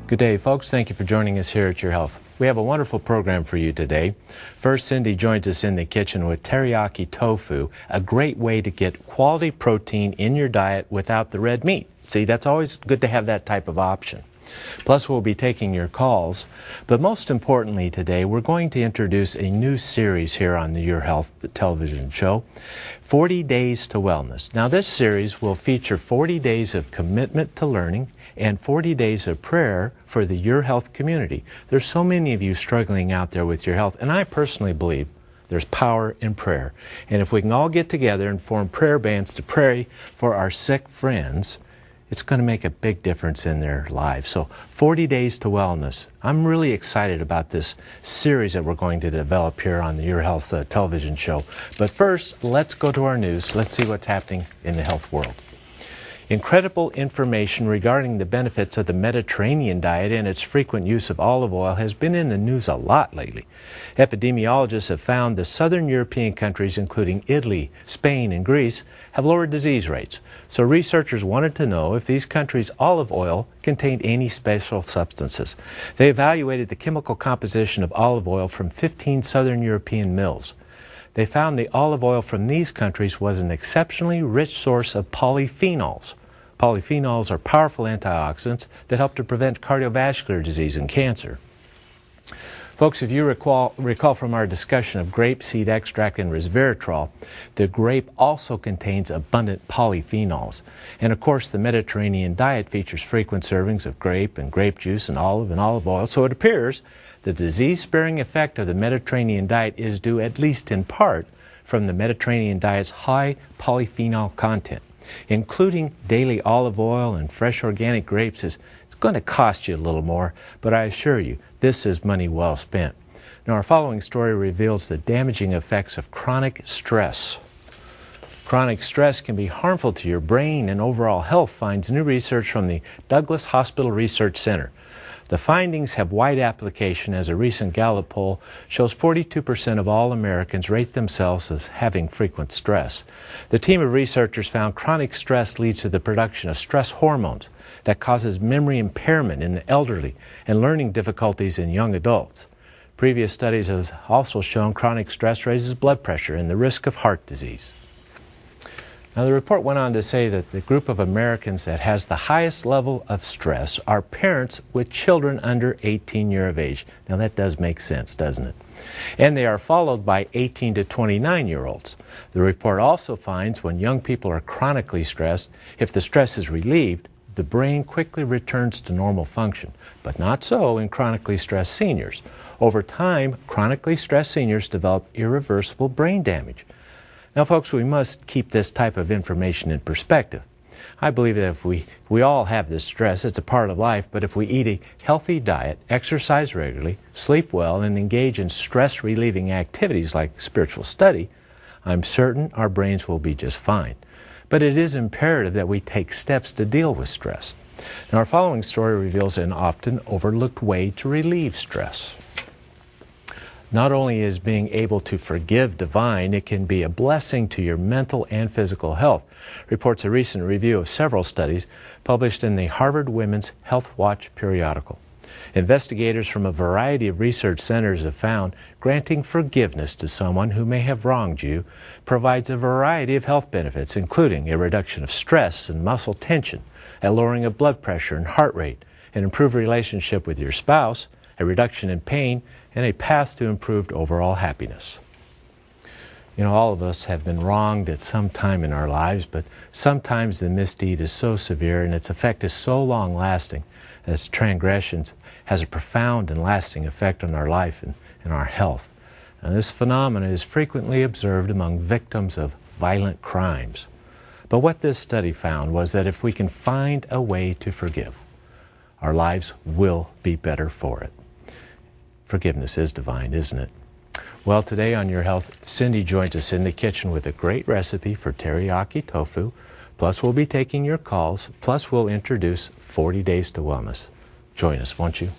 Good day, folks. Thank you for joining us here at Your Health. We have a wonderful program for you today. First, Cindy joins us in the kitchen with teriyaki tofu, a great way to get quality protein in your diet without the red meat. See, that's always good to have that type of option. Plus, we'll be taking your calls. But most importantly today, we're going to introduce a new series here on the Your Health television show, 40 Days to Wellness. Now, this series will feature 40 days of commitment to learning and 40 days of prayer for the Your Health community. There's so many of you struggling out there with your health, and I personally believe there's power in prayer. And if we can all get together and form prayer bands to pray for our sick friends, it's going to make a big difference in their lives. So 40 Days to Wellness. I'm really excited about this series that we're going to develop here on the Your Health television show. But first, let's go to our news. Let's see what's happening in the health world. Incredible information regarding the benefits of the Mediterranean diet and its frequent use of olive oil has been in the news a lot lately. Epidemiologists have found the southern European countries, including Italy, Spain, and Greece, have lower disease rates. So researchers wanted to know if these countries' olive oil contained any special substances. They evaluated the chemical composition of olive oil from 15 southern European mills. They found the olive oil from these countries was an exceptionally rich source of polyphenols. Polyphenols are powerful antioxidants that help to prevent cardiovascular disease and cancer. Folks, if you recall from our discussion of grapeseed extract and resveratrol, the grape also contains abundant polyphenols. And of course, the Mediterranean diet features frequent servings of grape and grape juice and olive oil, so it appears the disease-sparing effect of the Mediterranean diet is due, at least in part, from the Mediterranean diet's high polyphenol content. Including daily olive oil and fresh organic grapes is going to cost you a little more, but I assure you, this is money well spent. Now, our following story reveals the damaging effects of chronic stress. Chronic stress can be harmful to your brain and overall health, finds new research from the Douglas Hospital Research Center. The findings have wide application as a recent Gallup poll shows 42% of all Americans rate themselves as having frequent stress. The team of researchers found chronic stress leads to the production of stress hormones that causes memory impairment in the elderly and learning difficulties in young adults. Previous studies have also shown chronic stress raises blood pressure and the risk of heart disease. Now, the report went on to say that the group of Americans that has the highest level of stress are parents with children under 18 years of age. Now, that does make sense, doesn't it? And they are followed by 18 to 29-year-olds. The report also finds when young people are chronically stressed, if the stress is relieved, the brain quickly returns to normal function, but not so in chronically stressed seniors. Over time, chronically stressed seniors develop irreversible brain damage. Now, folks, we must keep this type of information in perspective. I believe that if we all have this stress, it's a part of life, but if we eat a healthy diet, exercise regularly, sleep well, and engage in stress-relieving activities like spiritual study, I'm certain our brains will be just fine. But it is imperative that we take steps to deal with stress. Now, our following story reveals an often overlooked way to relieve stress. Not only is being able to forgive divine, it can be a blessing to your mental and physical health, reports a recent review of several studies published in the Harvard Women's Health Watch periodical. Investigators from a variety of research centers have found granting forgiveness to someone who may have wronged you provides a variety of health benefits, including a reduction of stress and muscle tension, a lowering of blood pressure and heart rate, an improved relationship with your spouse, a reduction in pain, and a path to improved overall happiness. You know, all of us have been wronged at some time in our lives, but sometimes the misdeed is so severe and its effect is so long-lasting as transgressions has a profound and lasting effect on our life and our health. And this phenomenon is frequently observed among victims of violent crimes. But what this study found was that if we can find a way to forgive, our lives will be better for it. Forgiveness is divine, isn't it? Well, today on Your Health, Cindy joins us in the kitchen with a great recipe for teriyaki tofu. Plus, we'll be taking your calls. Plus, we'll introduce 40 Days to Wellness. Join us, won't you?